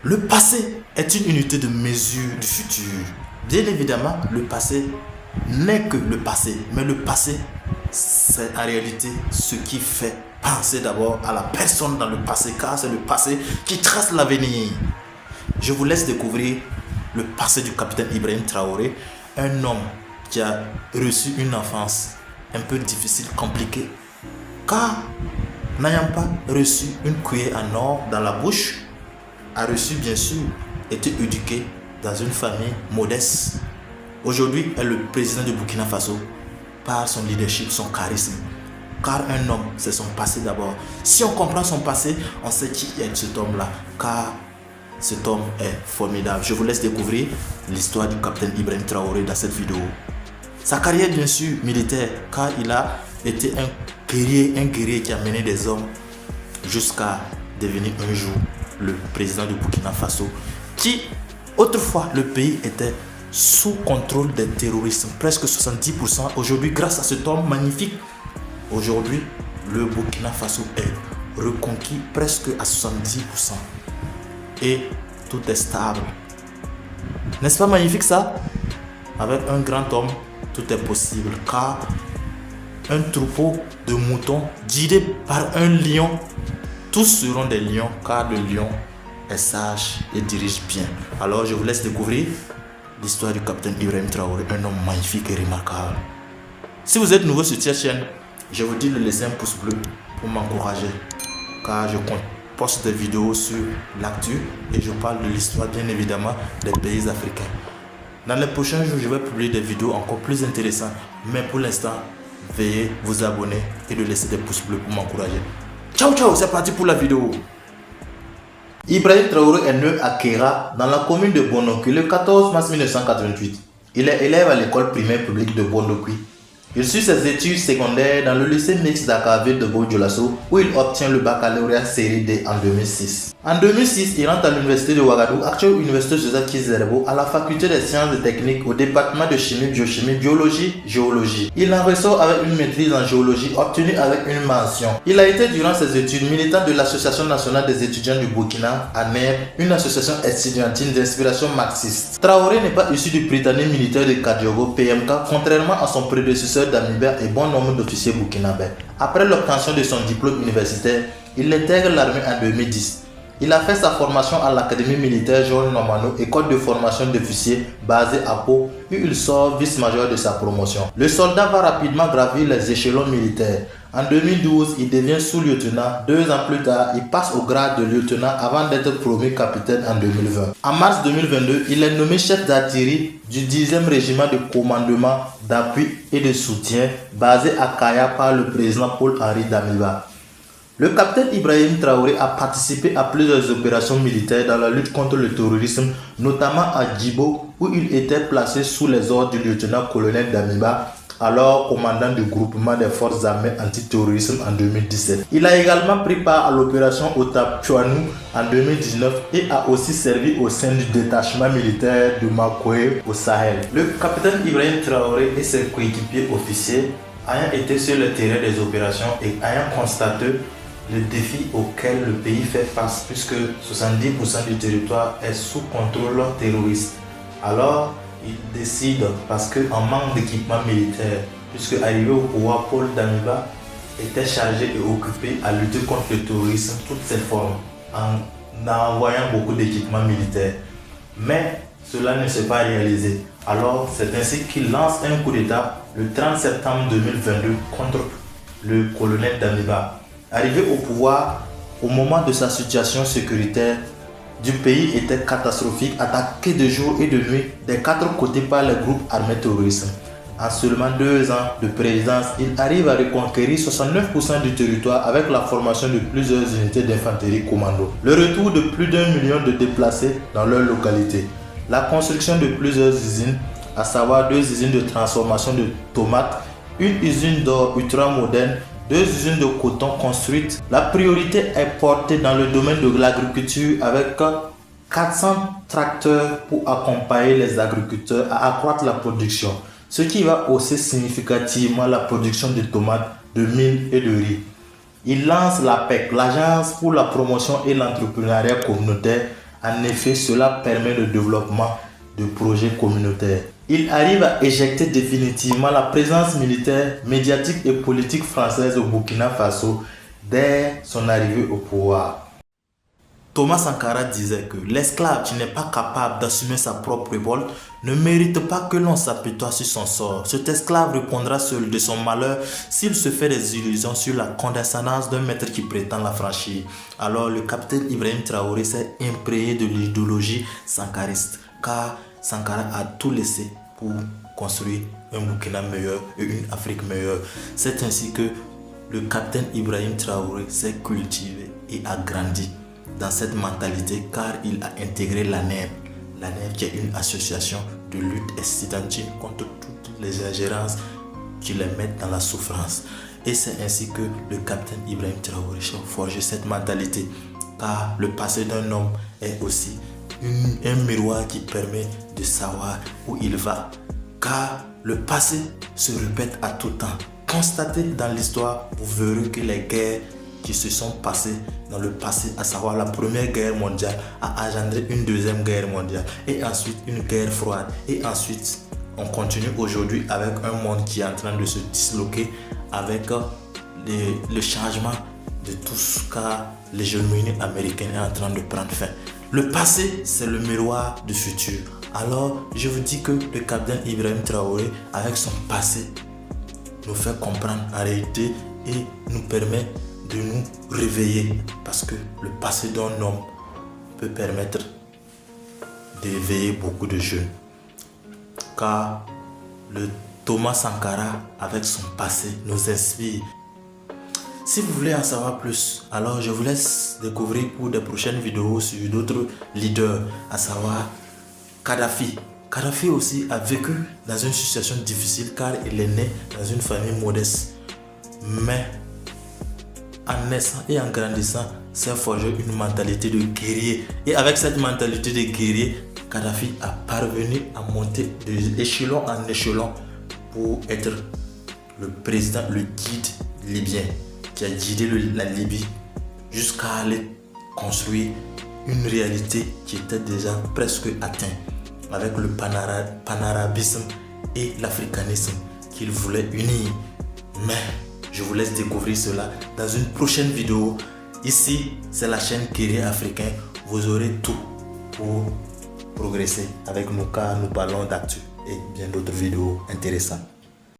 Le passé est une unité de mesure du futur. Bien évidemment, le passé n'est que le passé, mais le passé, c'est en réalité ce qui fait penser d'abord à la personne dans le passé, car c'est le passé qui trace l'avenir. Je vous laisse découvrir le passé du capitaine Ibrahim Traoré, un homme qui a reçu une enfance un peu difficile, compliquée, car n'ayant pas reçu une cuillère en or dans la bouche, a reçu bien sûr, été éduqué dans une famille modeste. Aujourd'hui est le président du Burkina Faso par son leadership, son charisme. Car un homme, c'est son passé d'abord. Si on comprend son passé, on sait qui est cet homme-là. Car cet homme est formidable. Je vous laisse découvrir l'histoire du capitaine Ibrahim Traoré dans cette vidéo. Sa carrière bien sûr militaire, car il a été un guerrier qui a mené des hommes jusqu'à devenir un jour le président du Burkina Faso, qui autrefois le pays était sous contrôle des terroristes, presque 70%. Aujourd'hui, grâce à cet homme magnifique, aujourd'hui le Burkina Faso est reconquis presque à 70% et tout est stable. N'est-ce pas magnifique ça? Avec un grand homme, tout est possible, car un troupeau de moutons guidé par un lion, tous seront des lions, car le lion est sage et dirige bien. Alors je vous laisse découvrir l'histoire du capitaine Ibrahim Traoré, un homme magnifique et remarquable. Si vous êtes nouveau sur cette chaîne, je vous dis de laisser un pouce bleu pour m'encourager, car je poste des vidéos sur l'actu et je parle de l'histoire bien évidemment des pays africains. Dans les prochains jours, je vais publier des vidéos encore plus intéressantes, mais pour l'instant, veuillez vous abonner et de laisser des pouces bleus pour m'encourager. Ciao ciao, c'est parti pour la vidéo. Ibrahim Traoré est né à Kéra, dans la commune de Bonokui, le 14 mars 1988. Il est élève à l'école primaire publique de Bonokui. Il suit ses études secondaires dans le lycée mixte d'Akaville de Bourg-Djolasso, où il obtient le baccalauréat série D en 2006. En 2006, il rentre à l'université de Ouagadougou, actuelle université Joseph Kizerbo, à la faculté des sciences et techniques, au département de chimie, biochimie, biologie, géologie. Il en ressort avec une maîtrise en géologie obtenue avec une mention. Il a été durant ses études militant de l'Association nationale des étudiants du Burkina, ANEB, une association estudiantine d'inspiration marxiste. Traoré n'est pas issu du Britannique militaire de Kadiogo, PMK, contrairement à son prédécesseur d'Amiber et bon nombre d'officiers burkinabés. Après l'obtention de son diplôme universitaire, il intègre l'armée en 2010. Il a fait sa formation à l'Académie militaire Georges Normando, école de formation d'officiers basée à Pau, où il sort vice-major de sa promotion. Le soldat va rapidement gravir les échelons militaires. En 2012, il devient sous-lieutenant. 2 ans plus tard, il passe au grade de lieutenant avant d'être promu capitaine en 2020. En mars 2022, il est nommé chef d'artillerie du 10e régiment de commandement, d'appui et de soutien basé à Kaya par le président Paul-Henri Damiba. Le capitaine Ibrahim Traoré a participé à plusieurs opérations militaires dans la lutte contre le terrorisme, notamment à Djibo, où il était placé sous les ordres du lieutenant-colonel Damiba, alors commandant du groupement des forces armées antiterrorisme en 2017. Il a également pris part à l'opération Otapuanou en 2019 et a aussi servi au sein du détachement militaire de Makoé au Sahel. Le capitaine Ibrahim Traoré et ses coéquipiers officiers ayant été sur le terrain des opérations et ayant constaté le défi auquel le pays fait face, puisque 70% du territoire est sous contrôle terroriste. Alors, il décide, parce qu'en manque d'équipement militaire, puisque arrivé au pouvoir, Paul Damiba était chargé et occupé à lutter contre le terrorisme, toutes ses formes, en envoyant beaucoup d'équipements militaires. Mais cela ne s'est pas réalisé. Alors, c'est ainsi qu'il lance un coup d'État le 30 septembre 2022 contre le colonel Damiba. Arrivé au pouvoir, au moment de sa situation sécuritaire, du pays était catastrophique, attaqué de jour et de nuit des 4 côtés par les groupes armés terroristes. En seulement 2 ans de présidence, il arrive à reconquérir 69% du territoire avec la formation de plusieurs unités d'infanterie commando. Le retour de plus d'1 million de déplacés dans leur localité. La construction de plusieurs usines, à savoir 2 usines de transformation de tomates, une usine d'or ultra moderne, 2 usines de coton construites. La priorité est portée dans le domaine de l'agriculture avec 400 tracteurs pour accompagner les agriculteurs à accroître la production, ce qui va hausser significativement la production de tomates, de mil et de riz. Il lance l'APEC, l'Agence pour la promotion et l'entrepreneuriat communautaire, En effet, cela permet le développement de projets communautaires. Il arrive à éjecter définitivement la présence militaire, médiatique et politique française au Burkina Faso dès son arrivée au pouvoir. Thomas Sankara disait que l'esclave qui n'est pas capable d'assumer sa propre révolte ne mérite pas que l'on s'apitoie sur son sort. Cet esclave répondra seul de son malheur s'il se fait des illusions sur la condescendance d'un maître qui prétend l'affranchir. Alors le capitaine Ibrahim Traoré s'est imprégné de l'idéologie sankariste, car Sankara a tout laissé pour construire un Burkina meilleur et une Afrique meilleure. C'est ainsi que le capitaine Ibrahim Traoré s'est cultivé et a grandi dans cette mentalité, car il a intégré l'ANER. L'ANER qui est une association de lutte estudiantine contre toutes les ingérences qui les mettent dans la souffrance. Et c'est ainsi que le capitaine Ibrahim Traoré a forgé cette mentalité, car le passé d'un homme est aussi un miroir qui permet de savoir où il va, car le passé se répète à tout temps. Constatez dans l'histoire, vous verrez que les guerres qui se sont passées dans le passé, à savoir la première guerre mondiale, a engendré une deuxième guerre mondiale et ensuite une guerre froide, et ensuite on continue aujourd'hui avec un monde qui est en train de se disloquer avec le changement de tout ce, car l'hégémonie américaine est en train de prendre fin. Le passé, c'est le miroir du futur. Alors je vous dis que le capitaine Ibrahim Traoré, avec son passé, nous fait comprendre en réalité et nous permet de nous réveiller, parce que le passé d'un homme peut permettre d'éveiller beaucoup de jeunes, car le Thomas Sankara avec son passé nous inspire. Si vous voulez en savoir plus, alors je vous laisse découvrir pour des prochaines vidéos sur d'autres leaders, à savoir Kadhafi. Kadhafi aussi a vécu dans une situation difficile, car il est né dans une famille modeste, mais en naissant et en grandissant, s'est forgé une mentalité de guerrier. Et avec cette mentalité de guerrier, Kadhafi a parvenu à monter d'échelon en échelon pour être le président, le guide libyen, qui a guidé la Libye jusqu'à aller construire une réalité qui était déjà presque atteinte, avec le panarabisme et l'africanisme qu'il voulait unir. Mais je vous laisse découvrir cela dans une prochaine vidéo. Ici, c'est la chaîne Guerrier Africain. Vous aurez tout pour progresser avec nous, car nous parlons d'actu et bien d'autres vidéos intéressantes.